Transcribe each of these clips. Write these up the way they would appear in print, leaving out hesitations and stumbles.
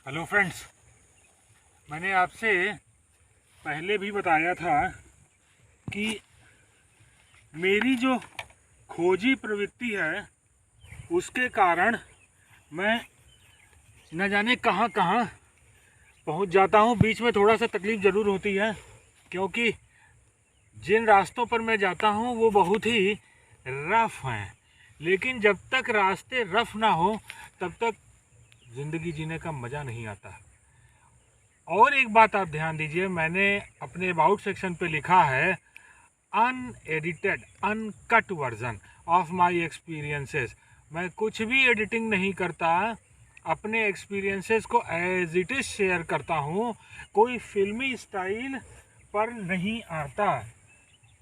Hello friends, मैंने आपसे पहले भी बताया था कि मेरी जो खोजी प्रवृत्ति है उसके कारण मैं न जाने कहाँ कहाँ पहुँच जाता हूँ। बीच में थोड़ा सा तकलीफ़ ज़रूर होती है, क्योंकि जिन रास्तों पर मैं जाता हूँ वो बहुत ही रफ़ हैं। लेकिन जब तक रास्ते रफ़ ना हो तब तक ज़िंदगी जीने का मज़ा नहीं आता। और एक बात आप ध्यान दीजिए, मैंने अपने अबाउट सेक्शन पे लिखा है unedited uncut version of my experiences. मैं कुछ भी एडिटिंग नहीं करता, अपने एक्सपीरियंसेस को एज इट इज़ शेयर करता हूँ। कोई फिल्मी स्टाइल पर नहीं आता।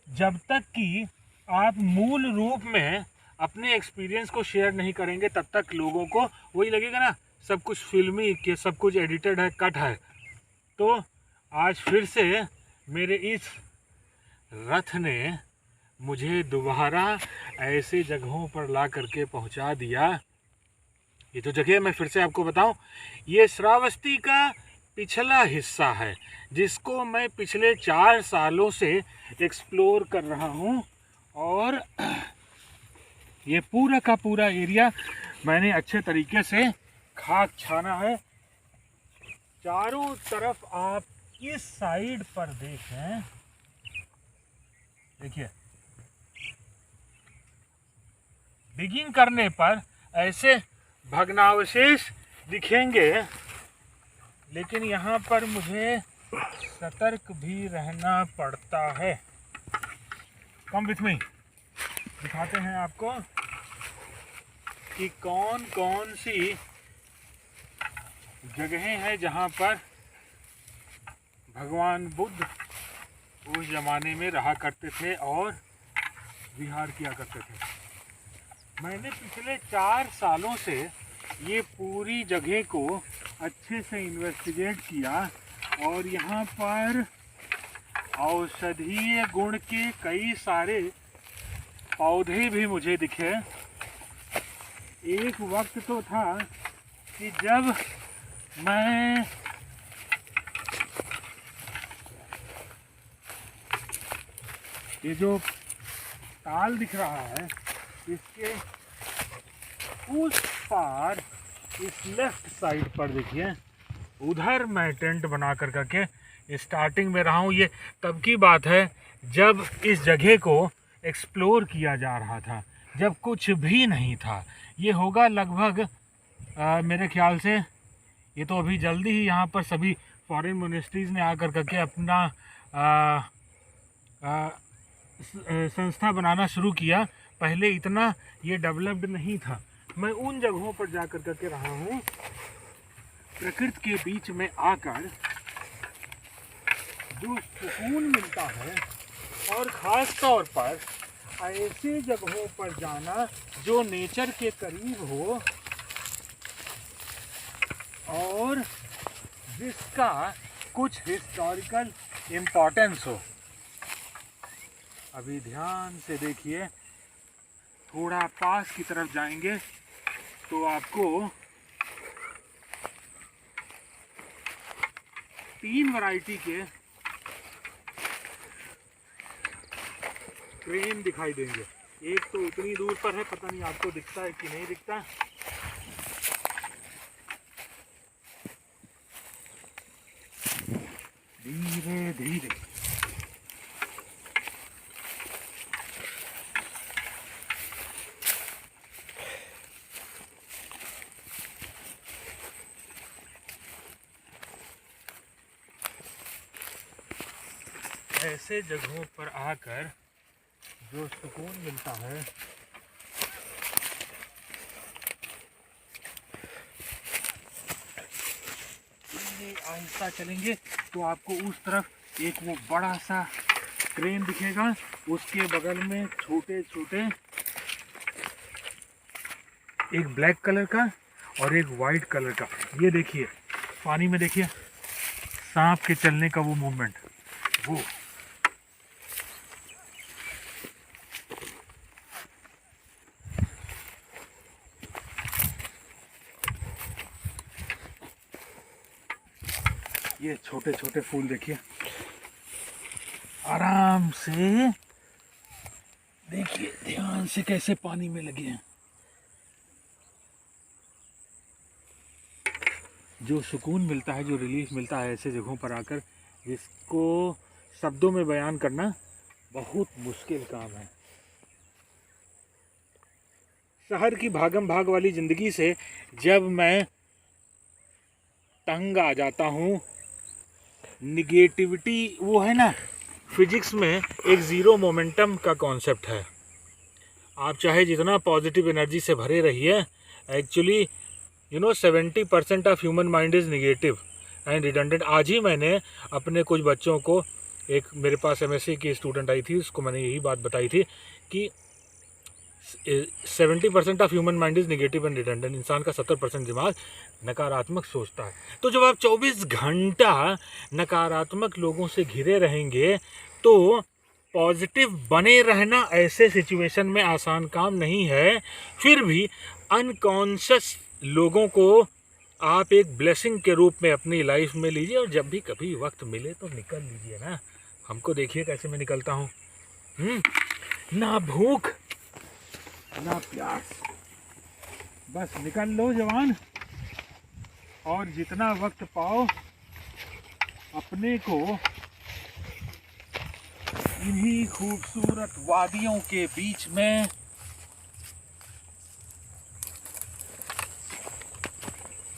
जब तक कि आप मूल रूप में अपने एक्सपीरियंस को शेयर नहीं करेंगे तब तक लोगों को वही लगेगा ना, सब कुछ फिल्मी कि सब कुछ एडिटेड है, कट है। तो आज फिर से मेरे इस रथ ने मुझे दोबारा ऐसे जगहों पर ला करके पहुंचा दिया। ये जो जगह मैं फिर से आपको बताऊं, ये श्रावस्ती का पिछला हिस्सा है जिसको मैं पिछले 4 सालों से एक्सप्लोर कर रहा हूं। और ये पूरा का पूरा एरिया मैंने अच्छे तरीके से खाक छाना है। चारों तरफ आप इस साइड पर देखें, देखिए डिगिंग करने पर ऐसे भग्नावशेष दिखेंगे, लेकिन यहाँ पर मुझे सतर्क भी रहना पड़ता है। कम विथ मी, दिखाते हैं आपको कि कौन कौन सी जगहें हैं जहाँ पर भगवान बुद्ध उस ज़माने में रहा करते थे और विहार किया करते थे। मैंने पिछले 4 सालों से ये पूरी जगह को अच्छे से इन्वेस्टिगेट किया और यहाँ पर औषधीय गुण के कई सारे पौधे भी मुझे दिखे। एक वक्त तो था कि जब मैं ये जो ताल दिख रहा है इसके उस पार, इस लेफ्ट साइड पर देखिए, उधर मैं टेंट बना कर करके स्टार्टिंग में रहा हूँ। ये तब की बात है जब इस जगह को एक्सप्लोर किया जा रहा था, जब कुछ भी नहीं था। ये होगा लगभग मेरे ख्याल से, ये तो अभी जल्दी ही यहाँ पर सभी फॉरेन मोनेस्ट्रीज़ ने आकर करके अपना संस्था बनाना शुरू किया। पहले इतना ये डेवलप्ड नहीं था। मैं उन जगहों पर जा कर करके रहा हूँ, प्रकृति के बीच में आकर जो सुकून मिलता है, और ख़ास तौर पर ऐसे जगहों पर जाना जो नेचर के करीब हो और जिसका कुछ हिस्टोरिकल इम्पोर्टेंस हो। अभी ध्यान से देखिए, थोड़ा पास की तरफ जाएंगे तो आपको 3 वैरायटी के ट्रेन दिखाई देंगे। एक तो उतनी दूर पर है, पता नहीं आपको दिखता है कि नहीं दिखता। धीरे धीरे ऐसे जगहों पर आकर जो सुकून मिलता है, आहिस्ता चलेंगे तो आपको उस तरफ एक वो बड़ा सा क्रेन दिखेगा, उसके बगल में छोटे छोटे एक ब्लैक कलर का और एक वाइट कलर का। ये देखिए पानी में, देखिए सांप के चलने का वो मूवमेंट, वो ये छोटे छोटे फूल देखिए, आराम से देखिए, ध्यान से कैसे पानी में लगे हैं। जो सुकून मिलता है, जो रिलीफ मिलता है ऐसे जगहों पर आकर, जिसको शब्दों में बयान करना बहुत मुश्किल काम है। शहर की भागम भाग वाली ज़िंदगी से जब मैं तंग आ जाता हूँ, निगेटिविटी, वो है ना, फिजिक्स में एक ज़ीरो मोमेंटम का कॉन्सेप्ट है। आप चाहे जितना पॉजिटिव एनर्जी से भरे रहिए, actually 70% of human mind is negative and redundant. आज ही मैंने अपने कुछ बच्चों को, एक मेरे पास MSc की स्टूडेंट आई थी, उसको मैंने यही बात बताई थी कि 70% of human mind is negative and redundant. इंसान का 70% दिमाग नकारात्मक सोचता है। तो जब आप 24 घंटा नकारात्मक लोगों से घिरे रहेंगे तो पॉजिटिव बने रहना ऐसे सिचुएशन में आसान काम नहीं है। फिर भी अनकॉन्शियस लोगों को आप एक ब्लेसिंग के रूप में अपनी लाइफ में लीजिए, और जब भी कभी वक्त मिले तो निकल लीजिए ना। हमको देखिए कैसे मैं निकलता हूँ, ना भूख ना प्यास, बस निकल लो जवान, और जितना वक्त पाओ अपने को इन्हीं खूबसूरत वादियों के बीच में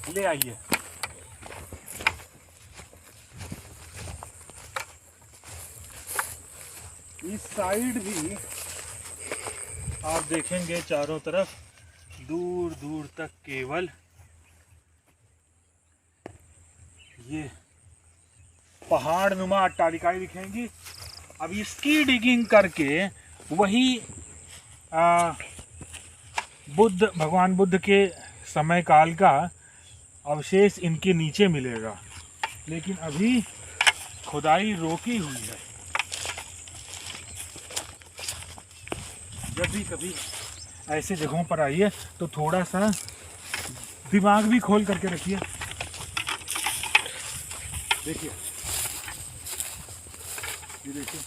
ले आइए। इस साइड भी आप देखेंगे चारों तरफ दूर दूर तक केवल ये पहाड़ नुमा अट्टालिकाएं दिखेंगी। अब इसकी डिगिंग करके वही भगवान बुद्ध के समय काल का अवशेष इनके नीचे मिलेगा, लेकिन अभी खुदाई रोकी हुई है। जब भी कभी ऐसे जगहों पर आइए तो थोड़ा सा दिमाग भी खोल करके रखिए। देखिए, ये देखिए,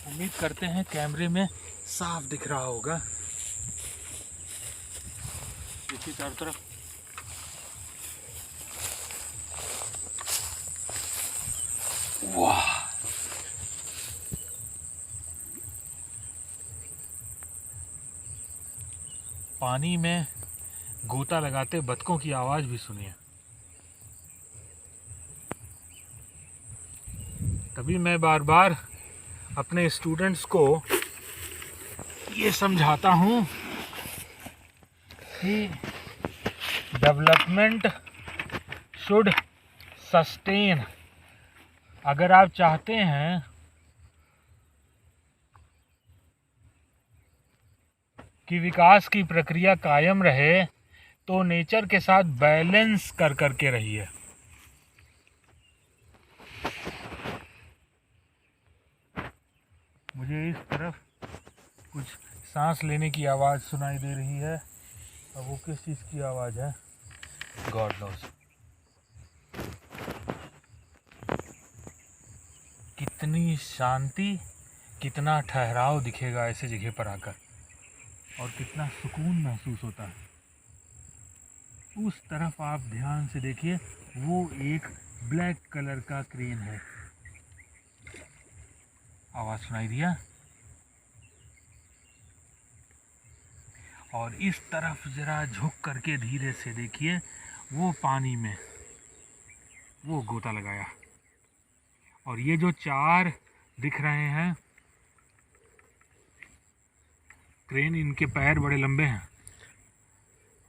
उम्मीद करते हैं कैमरे में साफ दिख रहा होगा। देखिए चारों तरफ, वाह, पानी में गोता लगाते बतखों की आवाज भी सुनिए। तभी मैं बार बार अपने स्टूडेंट्स को ये समझाता हूँ कि डेवलपमेंट शुड सस्टेन। अगर आप चाहते हैं कि विकास की प्रक्रिया कायम रहे तो नेचर के साथ बैलेंस कर करके रहिए। मुझे इस तरफ कुछ सांस लेने की आवाज़ सुनाई दे रही है। अब वो किस चीज़ की आवाज़ है, गॉड नोस। कितनी शांति, कितना ठहराव दिखेगा ऐसे जगह पर आकर, और कितना सुकून महसूस होता है। उस तरफ आप ध्यान से देखिए, वो एक ब्लैक कलर का क्रेन है। आवाज़ सुनाई दिया? और इस तरफ ज़रा झुक करके धीरे से देखिए, वो पानी में वो गोता लगाया। और ये जो चार दिख रहे हैं क्रेन, इनके पैर बड़े लंबे हैं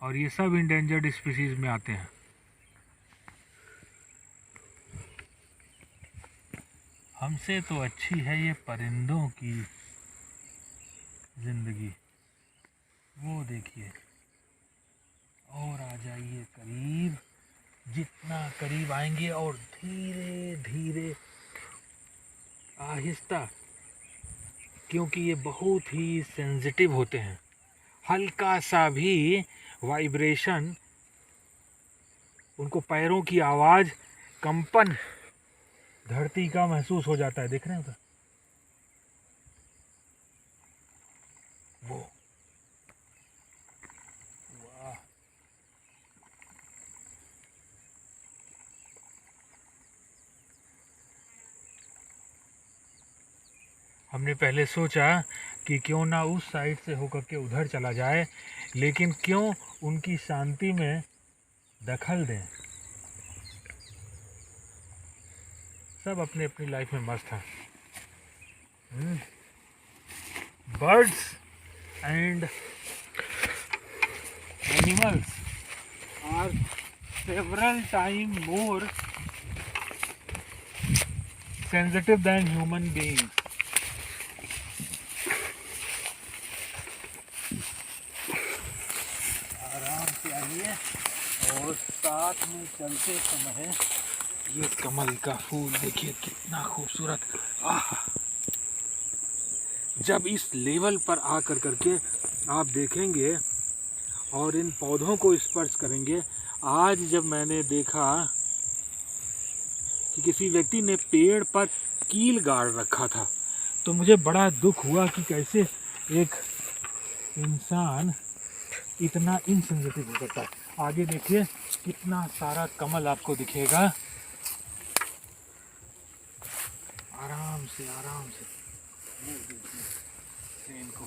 और ये सब इंडेंजर्ड स्पीशीज में आते हैं। हमसे तो अच्छी है ये परिंदों की ज़िंदगी। वो देखिए, और आ जाइए करीब। जितना करीब आएंगे और धीरे धीरे आहिस्ता, क्योंकि ये बहुत ही सेंसिटिव होते हैं, हल्का सा भी वाइब्रेशन, उनको पैरों की आवाज़ कंपन धरती का महसूस हो जाता है। देख रहे हैं उधर वो, वाह। हमने पहले सोचा कि क्यों ना उस साइड से होकर के उधर चला जाए, लेकिन क्यों उनकी शांति में दखल दें। सब अपनी अपनी लाइफ में मस्त हैं। Birds and animals are several time more sensitive than human beings. आराम से आइए और साथ में चलते समय ये कमल का फूल देखिए कितना खूबसूरत। आह, जब इस लेवल पर आकर करके आप देखेंगे और इन पौधों को स्पर्श करेंगे। आज जब मैंने देखा कि किसी व्यक्ति ने पेड़ पर कील गाड़ रखा था, तो मुझे बड़ा दुख हुआ कि कैसे एक इंसान इतना इनसेंसिटिव हो सकता है। आगे देखिए कितना सारा कमल आपको दिखेगा। आराम से ट्रेन को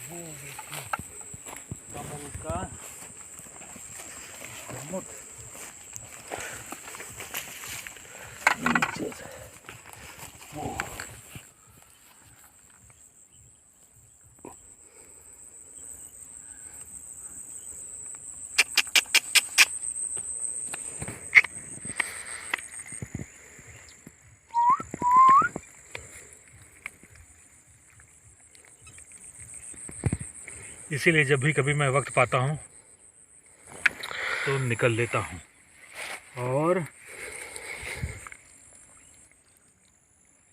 वो देखिए कमल का मुठ नीचे से वो। इसीलिए जब भी कभी मैं वक्त पाता हूँ तो निकल लेता हूँ और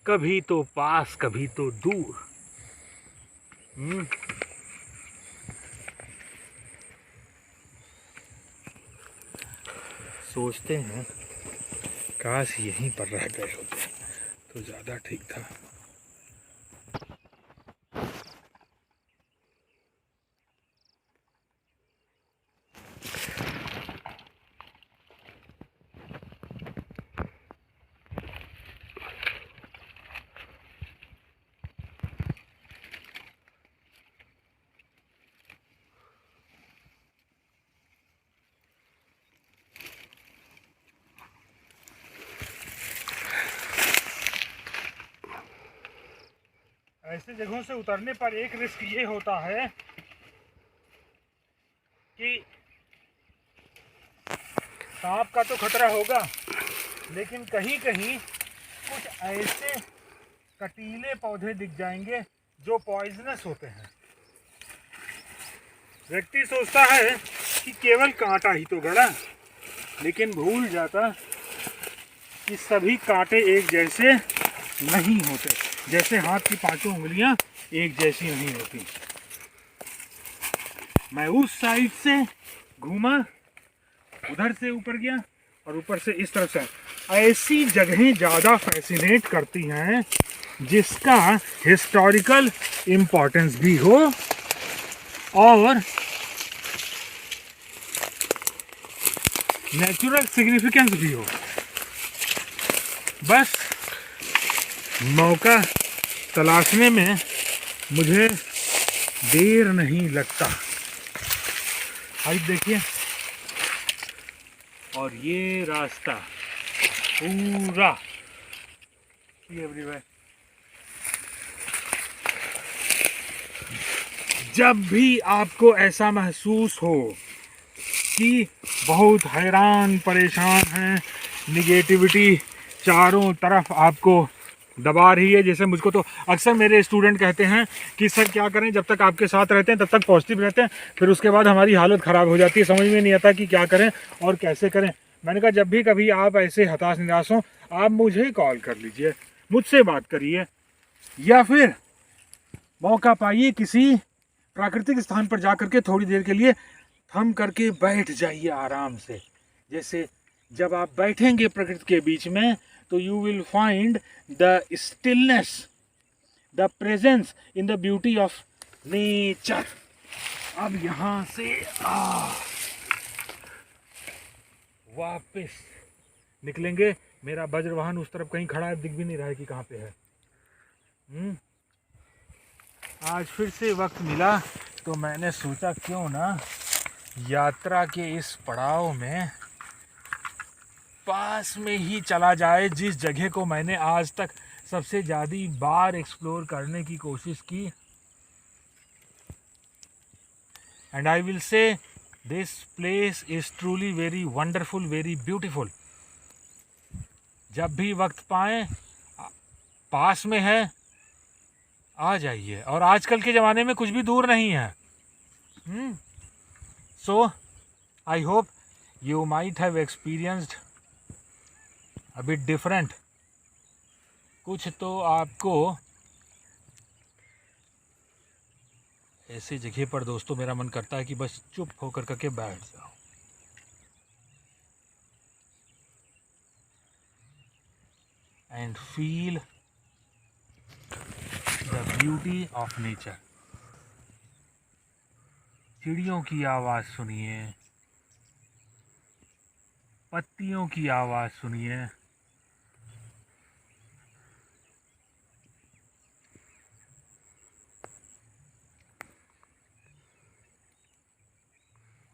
कभी तो पास कभी तो दूर। सोचते हैं काश यहीं पर रह गए होते तो ज़्यादा ठीक था। ऐसे जगहों से उतरने पर एक रिस्क ये होता है कि सांप का तो खतरा होगा, लेकिन कहीं कहीं कुछ ऐसे कटीले पौधे दिख जाएंगे जो पॉइजनस होते हैं। व्यक्ति सोचता है कि केवल कांटा ही तो गड़ा, लेकिन भूल जाता कि सभी कांटे एक जैसे नहीं होते। जैसे हाथ की पांचों उंगलियां एक जैसी नहीं होती। मैं उस साइड से घूमा, उधर से ऊपर गया और ऊपर से इस तरफ से। ऐसी जगहें ज़्यादा फैसिनेट करती हैं जिसका हिस्टोरिकल इम्पोर्टेंस भी हो और नेचुरल सिग्निफिकेंस भी हो। बस मौका तलाशने में मुझे देर नहीं लगता। आज देखिए, और ये रास्ता पूरा एवरीवेयर। जब भी आपको ऐसा महसूस हो कि बहुत हैरान परेशान हैं, निगेटिविटी चारों तरफ आपको दबा रही है, जैसे मुझको तो अक्सर मेरे स्टूडेंट कहते हैं कि सर क्या करें, जब तक आपके साथ रहते हैं तब तक पॉजिटिव रहते हैं, फिर उसके बाद हमारी हालत ख़राब हो जाती है, समझ में नहीं आता कि क्या करें और कैसे करें। मैंने कहा जब भी कभी आप ऐसे हताश निराश हों, आप मुझे कॉल कर लीजिए, मुझसे बात करिए, या फिर मौका पाइए, किसी प्राकृतिक स्थान पर जा करके थोड़ी देर के लिए थम करके बैठ जाइए आराम से। जैसे जब आप बैठेंगे प्रकृति के बीच में तो you will find the stillness, the presence in the beauty of nature. अब यहाँ से वापस निकलेंगे। मेरा वज्रवाहन उस तरफ कहीं खड़ा है, दिख भी नहीं रहा है कि कहाँ पे है। आज फिर से वक्त मिला तो मैंने सोचा क्यों ना यात्रा के इस पड़ाव में पास में ही चला जाए, जिस जगह को मैंने आज तक सबसे ज़्यादा बार एक्सप्लोर करने की कोशिश की। And I will say this place is truly very wonderful, very beautiful. जब भी वक्त पाएं, पास में है, आ जाइए। और आजकल के ज़माने में कुछ भी दूर नहीं है। So I hope you might have experienced a bit different. कुछ तो आपको ऐसी जगह पर दोस्तों मेरा मन करता है कि बस चुप होकर करके बैठ जाओ। And feel the beauty of nature. चिड़ियों की आवाज़ सुनिए, पत्तियों की आवाज़ सुनिए,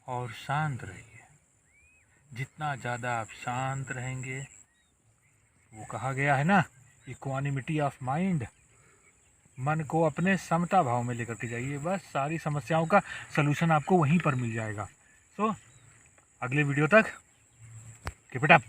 और शांत रहिए। जितना ज़्यादा आप शांत रहेंगे, वो कहा गया है ना, इक्वानिमिटी ऑफ माइंड, मन को अपने समता भाव में लेकर के जाइए। बस सारी समस्याओं का सलूशन आपको वहीं पर मिल जाएगा। सो अगले वीडियो तक कीप इट अप।